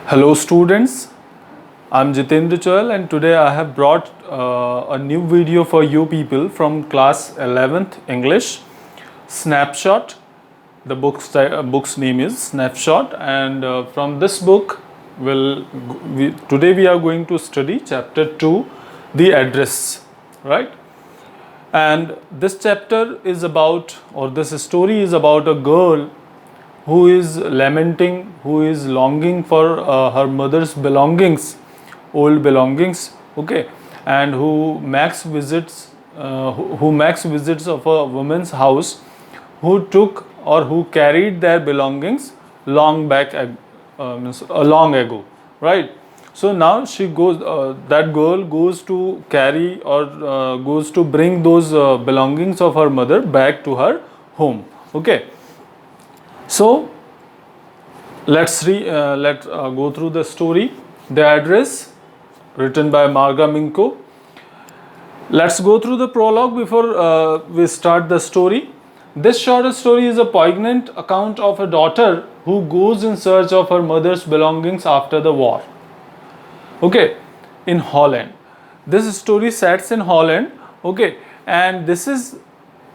Hello students, I'm Jitendra Choil and today I have brought a new video for you people from class 11th English, Snapshot. The book's name is Snapshot, and from this book today we are going to study chapter 2, the address, right? And this chapter is about, or this story is about a girl who is lamenting, who is longing for her mother's belongings, old belongings, okay, and who makes visits of a woman's house who took or who carried their belongings long ago, right? So now that girl goes to carry or goes to bring those belongings of her mother back to her home, okay. So let's go through the story. The address, written by Marga Minko. Let's go through the prologue before we start the story. This short story is a poignant account of a daughter who goes in search of her mother's belongings after the war. Okay, in Holland. This story sets in Holland. Okay, and this is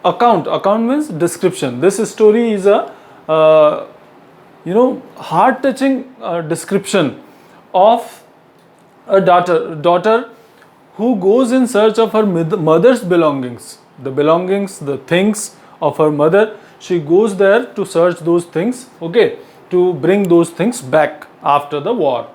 account. Account means description. This story is a heart-touching description of a daughter who goes in search of her mother's belongings, the things of her mother. She goes there to search those things, okay, to bring those things back after the war.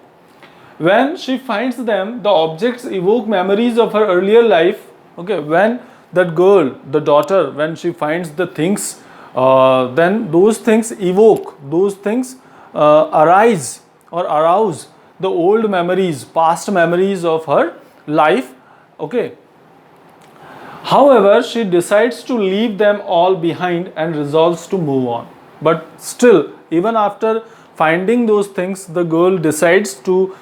When she finds them, the objects evoke memories of her earlier life, okay. When that girl, the daughter, when she finds the things, then those things arise or arouse the old memories, past memories of her life, okay. However, she decides to leave them all behind and resolves to move on. But still, even after finding those things, the girl decides to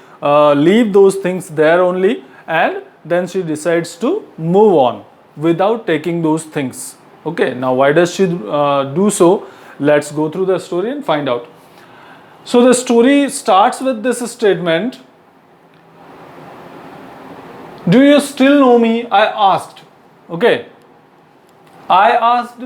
leave those things there only, and then she decides to move on without taking those things. Okay, now why does she do so? Let's go through the story and find out. So the story starts with this statement. Do you still know me? I asked. Okay. I asked.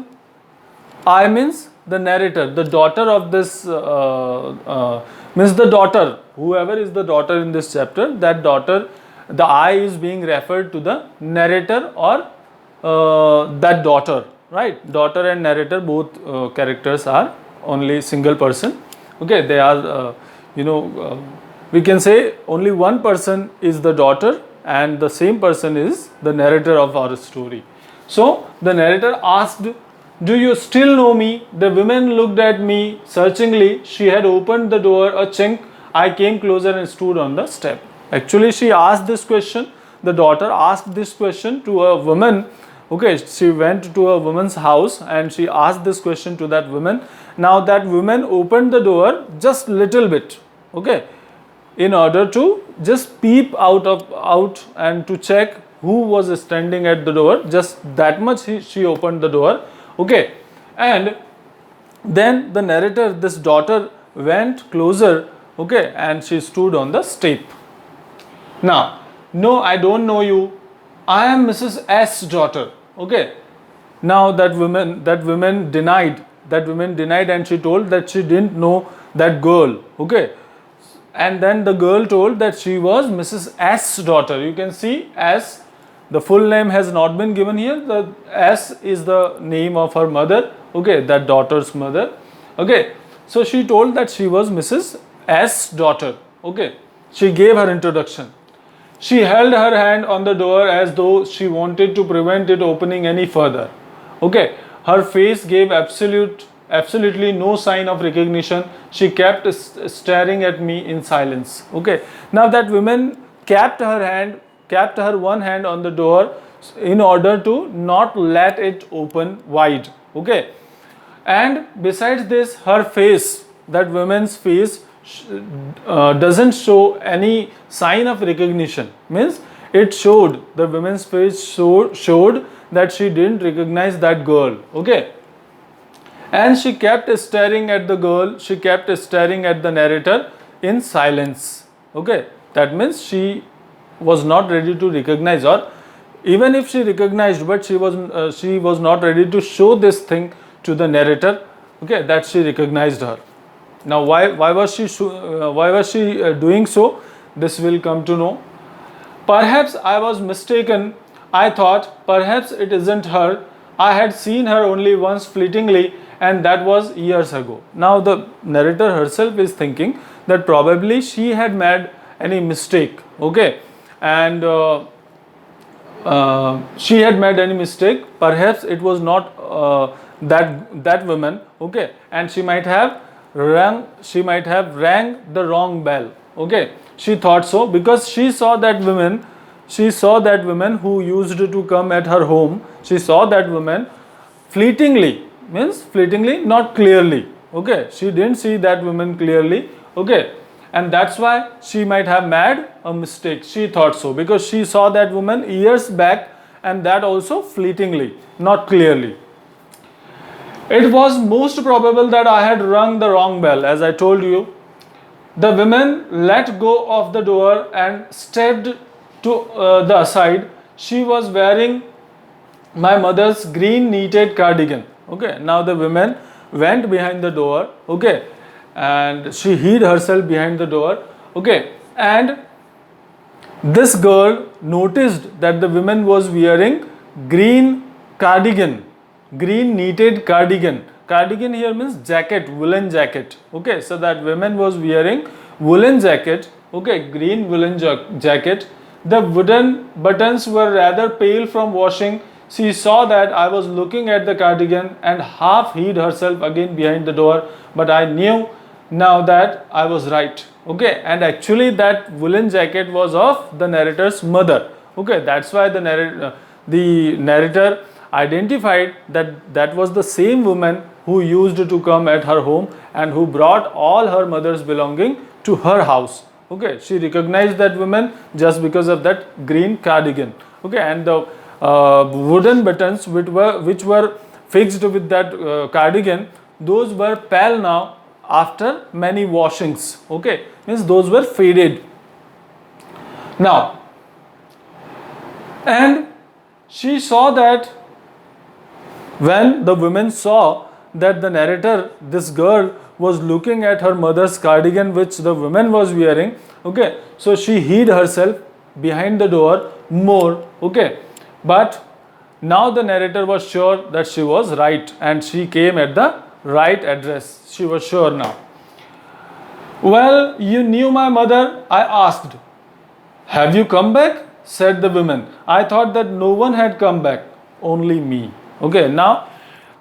I means the narrator, the daughter of this, means the daughter, whoever is the daughter in this chapter, that daughter, the I is being referred to the narrator or that daughter. Right, daughter and narrator, both characters are only single person. Okay, they are we can say only one person is the daughter and the same person is the narrator of our story. So the narrator asked, do you still know me? The woman looked at me searchingly. She had opened the door a chink. I came closer and stood on the step. Actually, she asked this question, the daughter asked this question to a woman. Okay, she went to a woman's house and she asked this question to that woman. Now that woman opened the door just little bit, okay, in order to just peep out and to check who was standing at the door. Just that much she opened the door, okay, and then the narrator, this daughter, went closer, okay, and she stood on the step. Now, no, I don't know you. I am Mrs. S. daughter. Okay. Now that woman denied and she told that she didn't know that girl. Okay. And then the girl told that she was Mrs. S. daughter. You can see S, the full name has not been given here. The S is the name of her mother. Okay, that daughter's mother. Okay. So she told that she was Mrs. S. daughter. Okay. She gave her introduction. She held her hand on the door as though she wanted to prevent it opening any further. Okay, her face gave absolutely no sign of recognition. She kept staring at me in silence. Okay, now that woman kept her one hand on the door in order to not let it open wide. Okay, and besides this, her face, that woman's face, doesn't show any sign of recognition. Means it showed, the woman's face showed that she didn't recognize that girl. Okay, and she kept staring at the girl, she kept staring at the narrator in silence. Okay, that means she was not ready to recognize, or even if she recognized, but she was not ready to show this thing to the narrator. Okay, that she recognized her. Now, why was she doing so? This will come to know. Perhaps I was mistaken. I thought perhaps it isn't her. I had seen her only once fleetingly, and that was years ago. Now the narrator herself is thinking that probably she had made any mistake. Okay, and she had made any mistake. Perhaps it was not that woman. Okay, and she might have rang the wrong bell. Okay, she thought so because she saw that woman. She saw that woman who used to come at her home. She saw that woman fleetingly, means fleetingly, not clearly. Okay, she didn't see that woman clearly. Okay, and that's why she might have made a mistake. She thought so because she saw that woman years back, and that also fleetingly, not clearly. It was most probable that I had rung the wrong bell, as I told you. The woman let go of the door and stepped to the side. She was wearing my mother's green knitted cardigan. Okay, now the woman went behind the door. Okay, and she hid herself behind the door. Okay, and this girl noticed that the woman was wearing green cardigan, green knitted cardigan. Cardigan here means jacket, woolen jacket. Okay, so that woman was wearing woolen jacket. Okay, green woolen jacket. The wooden buttons were rather pale from washing. She saw that I was looking at the cardigan and half hid herself again behind the door. But I knew now that I was right. Okay, and actually that woolen jacket was of the narrator's mother. Okay, that's why the narrator identified that that was the same woman who used to come at her home and who brought all her mother's belonging to her house. Okay, she recognized that woman just because of that green cardigan. Okay, and the wooden buttons which were fixed with that cardigan, those were pale now after many washings. Okay, means those were faded now. And she saw that when the woman saw that the narrator, this girl, was looking at her mother's cardigan which the woman was wearing. Okay, so she hid herself behind the door more. Okay, but now the narrator was sure that she was right and she came at the right address. She was sure now. Well, you knew my mother? I asked. Have you come back? Said the woman. I thought that no one had come back, only me. Okay, now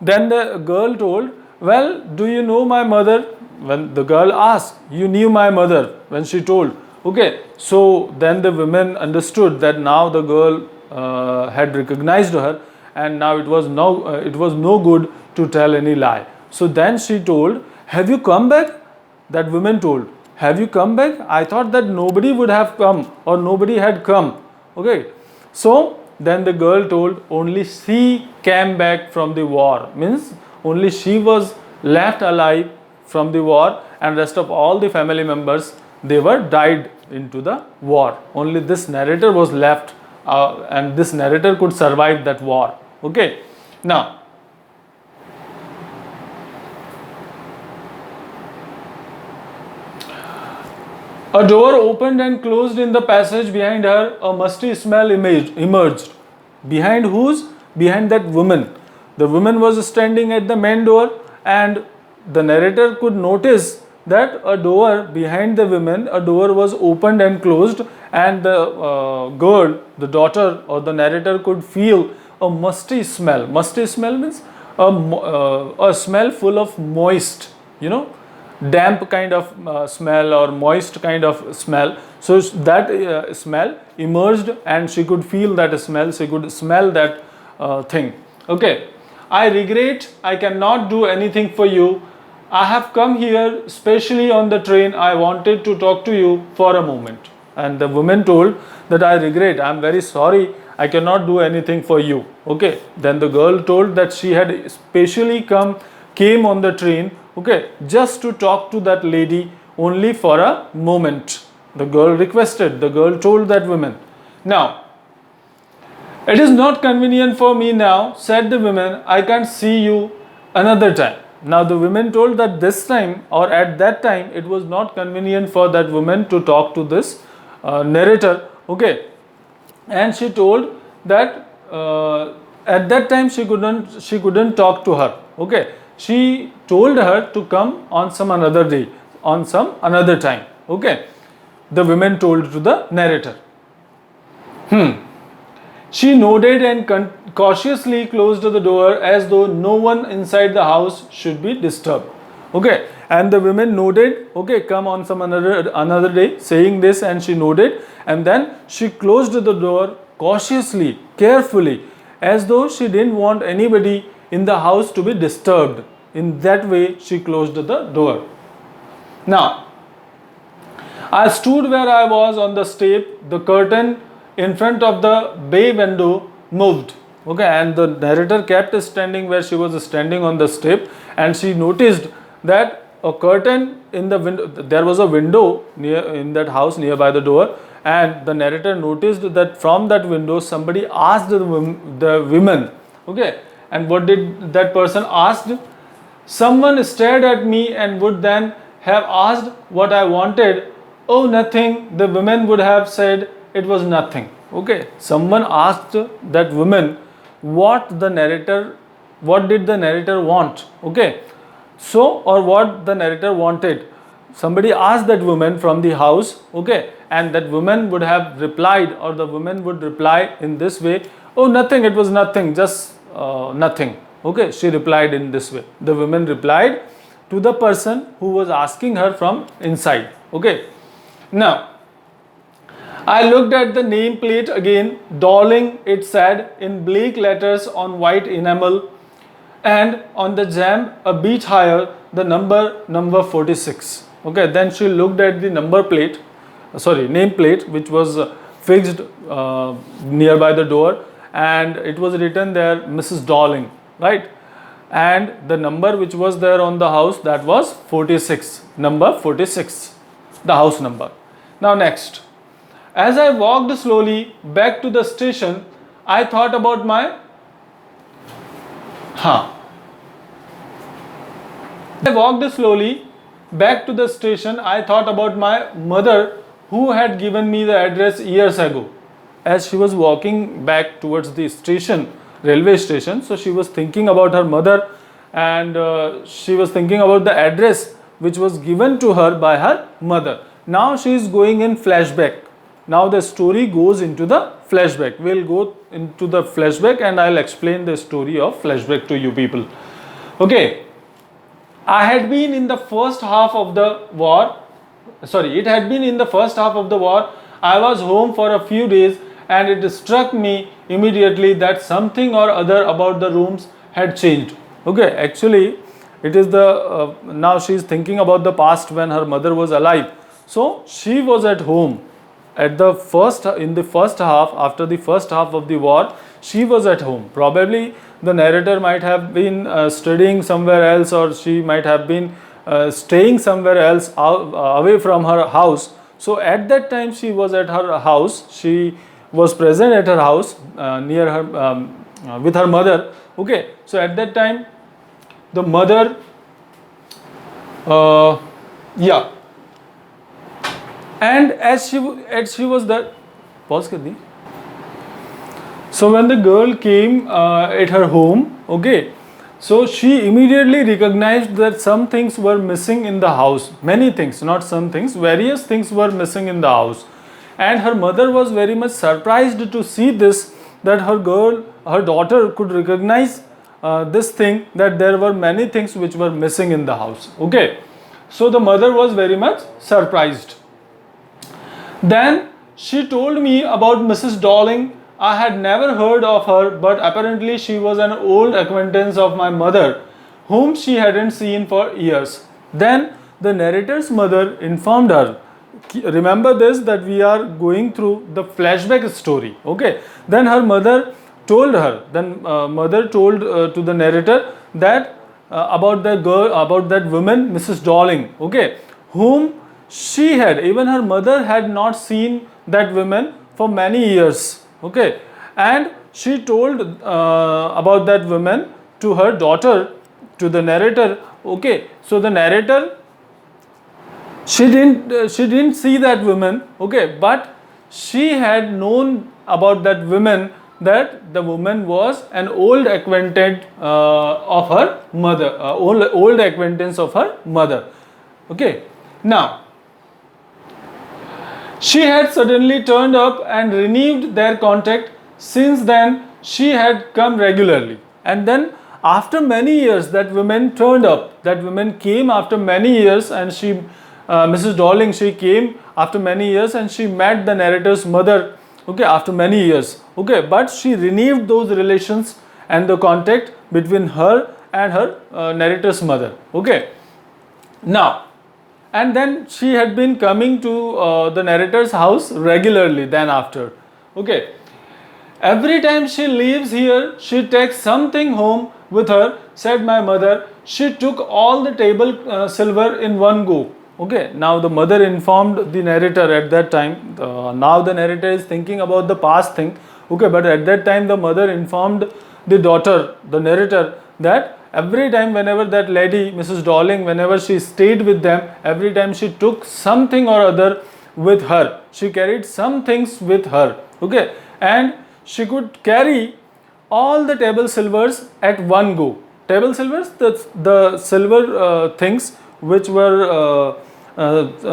then the girl told, well, do you know my mother? When the girl asked, you knew my mother, when she told. Okay, so then the woman understood that now the girl had recognized her, and now it was no good to tell any lie. So then she told, have you come back? That woman told, have you come back? I thought that nobody would have come or nobody had come. Okay, so then the girl told, only she came back from the war. Means only she was left alive from the war, and rest of all the family members, they were died into the war. Only this narrator was left, and this narrator could survive that war. Okay, now a door opened and closed in the passage behind her. A musty smell emerged. Behind whose? Behind that woman. The woman was standing at the main door, and the narrator could notice that a door behind the woman, a door was opened and closed, and the girl, the daughter or the narrator could feel a musty smell. Musty smell means a smell full of moist, damp kind of smell or moist kind of smell. So that smell emerged, and she could feel that smell. She could smell that thing. Okay, I regret I cannot do anything for you. I have come here specially on the train. I wanted to talk to you for a moment. And the woman told that I regret, I am very sorry, I cannot do anything for you. Okay, then the girl told that she had specially came on the train, okay, just to talk to that lady only for a moment. The girl requested, the girl told that woman. Now, it is not convenient for me now, said the woman, I can't see you another time. Now the women told that this time or at that time it was not convenient for that woman to talk to this narrator, okay, and she told that at that time she couldn't talk to her, okay. She told her to come on some another day, on some another time, okay. The women told to the narrator. She nodded and cautiously closed the door as though no one inside the house should be disturbed. Okay, and the women nodded, okay, come on some another day, saying this, and she nodded, and then she closed the door cautiously, carefully, as though she didn't want anybody in the house to be disturbed. In that way, she closed the door. Now, I stood where I was on the step, the curtain in front of the bay window moved, okay, and the narrator kept standing where she was standing on the step, and she noticed that a curtain in the window, there was a window near in that house nearby the door, and the narrator noticed that from that window somebody asked the women, okay, and what did that person asked? Someone stared at me and would then have asked what I wanted. Oh, nothing, the women would have said. It was nothing, okay. Someone asked that woman what did the narrator want, okay. So, or what the narrator wanted. Somebody asked that woman from the house, okay, and that woman would have replied, or the woman would reply in this way, oh, nothing, it was nothing, just nothing, okay. She replied in this way. The woman replied to the person who was asking her from inside, okay. Now, I looked at the nameplate again. Darling, it said in bleak letters on white enamel, and on the jamb a bit higher the number 46. Okay, then she looked at the nameplate, which was fixed nearby the door, and it was written there Mrs. Darling, right? And the number which was there on the house, that was 46, number 46, the house number. Now next, as I walked slowly back to the station, I thought about my I walked slowly back to the station. I thought about my mother, who had given me the address years ago. As she was walking back towards the station, railway station, so she was thinking about her mother, and she was thinking about the address which was given to her by her mother. Now she is going in flashback. Now the story goes into the flashback. We'll go into the flashback and I'll explain the story of flashback to you people. Okay. I had been in the first half of the war. Sorry, it had been in the first half of the war. I was home for a few days, and it struck me immediately that something or other about the rooms had changed. Okay, actually, it is the now she is thinking about the past when her mother was alive. So she was at home at the first half, after the first half of the war. She was at home. Probably the narrator might have been studying somewhere else, or she might have been staying somewhere else away from her house. So at that time she was at her house. She was present at her house near her with her mother. Okay, so at that time the mother and as she was there, pause kar di. So when the girl came at her home, okay, so she immediately recognized that some things were missing in the house. Many things, not some things, various things were missing in the house. And her mother was very much surprised to see this, that her daughter could recognize this thing, that there were many things which were missing in the house. Okay, so the mother was very much surprised. Then she told me about Mrs. Darling. I had never heard of her, but apparently she was an old acquaintance of my mother, whom she hadn't seen for years. Then the narrator's mother informed her. Remember this, that we are going through the flashback story. Okay. Then her mother told her. Then mother told to the narrator that about the girl, about that woman, Mrs. Darling. Okay, whom even her mother had not seen that woman for many years. Okay, and she told about that woman to her daughter, to the narrator. Okay, so the narrator, she didn't see that woman. Okay, but she had known about that woman, that the woman was an old acquaintance of her mother, old acquaintance of her mother. Okay, now she had suddenly turned up and renewed their contact. Since then, she had come regularly. And then, after many years, that woman turned up. That woman came after many years, and Mrs. Darling, she came after many years and she met the narrator's mother. Okay, after many years. Okay, but she renewed those relations and the contact between her and her narrator's mother. Okay, now, and then she had been coming to the narrator's house regularly then after. Okay, every time she leaves here, she takes something home with her, said my mother. She took all the table silver in one go. Okay, now the mother informed the narrator at that time. Now the narrator is thinking about the past thing. Okay, but at that time the mother informed the daughter, the narrator, that every time whenever that lady, Mrs. Darling, whenever she stayed with them, every time she took something or other with her. She carried some things with her. Okay, and she could carry all the table silvers at one go. Table silvers, the silver things which were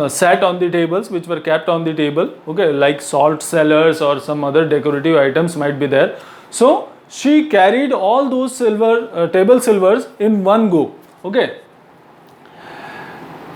set on the tables, which were kept on the table. Okay, like salt cellars or some other decorative items might be there. So she carried all those silver table silvers in one go. Okay,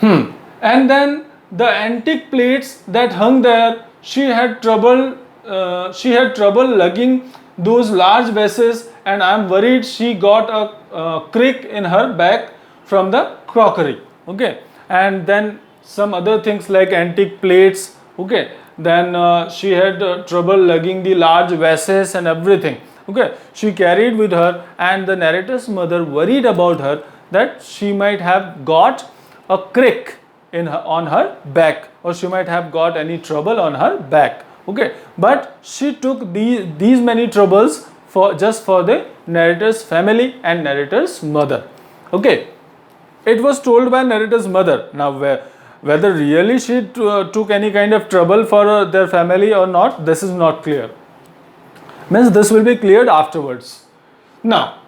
and then the antique plates that hung there, she had trouble lugging those large vases, and I am worried she got a crick in her back from the crockery. Okay, and then some other things like antique plates. Okay, then she had trouble lugging the large vases and everything. Okay, she carried with her, and the narrator's mother worried about her, that she might have got a crick on her back, or she might have got any trouble on her back. Okay, but she took these many troubles just for the narrator's family and narrator's mother. Okay, it was told by narrator's mother. Now whether really she took any kind of trouble for their family or not, this is not clear. Means this will be cleared afterwards. Now,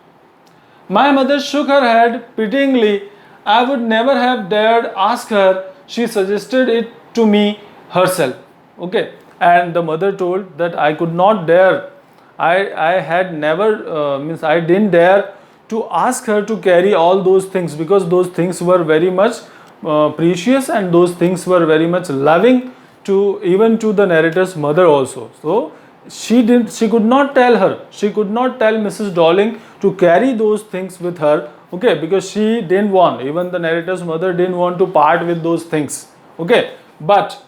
my mother shook her head pityingly. I would never have dared ask her. She suggested it to me herself. Okay, and the mother told that I could not dare. I had never means I didn't dare to ask her to carry all those things, because those things were very much precious, and those things were very much loving to even to the narrator's mother also. So she could not tell Mrs. Darling to carry those things with her. Okay, because she didn't want, even the narrator's mother didn't want to part with those things. Okay, but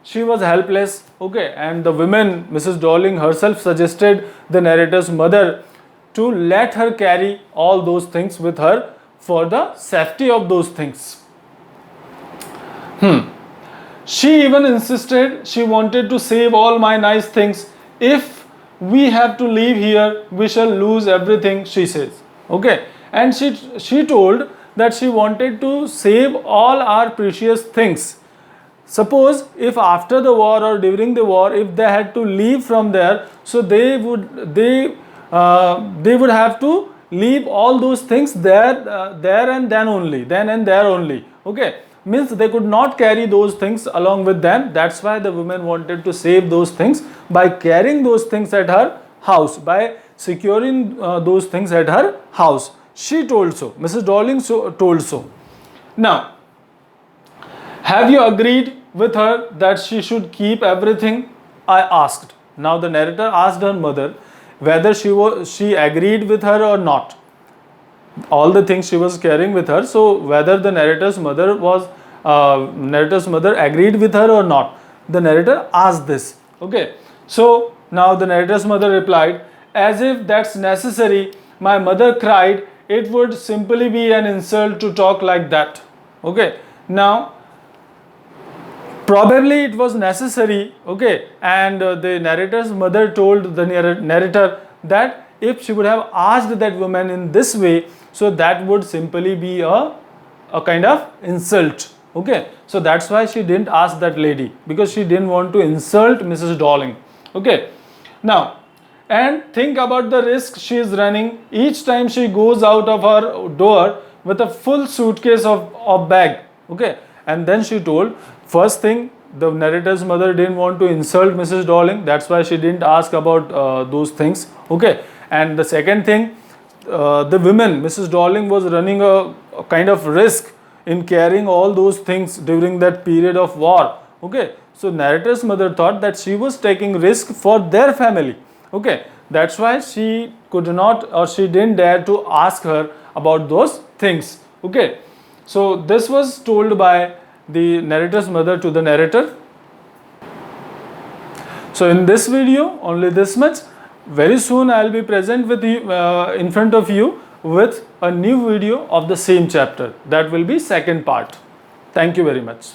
she was helpless. Okay, and the woman, Mrs. Darling herself, suggested the narrator's mother to let her carry all those things with her for the safety of those things. She even insisted she wanted to save all my nice things. If we have to leave here, we shall lose everything, she says. Okay, and she told that she wanted to save all our precious things. Suppose if after the war or during the war, if they had to leave from there, so they would have to leave all those things there and then and there only. Okay, means they could not carry those things along with them. That's why the woman wanted to save those things by carrying those things at her house, by securing those things at her house. She told so. Mrs. Darling told so. Now, have you agreed with her that she should keep everything? I asked. Now the narrator asked her mother whether she agreed with her or not. All the things she was carrying with her. So whether the narrator's mother agreed with her or not. The narrator asked this. Okay. So now the narrator's mother replied, as if that's necessary. My mother cried, it would simply be an insult to talk like that. Okay. Now Probably it was necessary, okay, and the narrator's mother told the narrator that if she would have asked that woman in this way, so that would simply be a kind of insult, okay. So that's why she didn't ask that lady, because she didn't want to insult Mrs. Darling, okay. Now, and think about the risk she is running each time she goes out of her door with a full suitcase of bag, okay. And then she told, first thing, the narrator's mother didn't want to insult Mrs. Darling, that's why she didn't ask about those things, okay. And the second thing, the woman, Mrs. Darling, was running a kind of risk in carrying all those things during that period of war, okay. So narrator's mother thought that she was taking risk for their family, okay. That's why she could not, or she didn't dare to ask her about those things, okay. So this was told by the narrator's mother to the narrator. So in this video, only this much. Very soon I will be present with you in front of you with a new video of the same chapter. That will be second part. Thank you very much.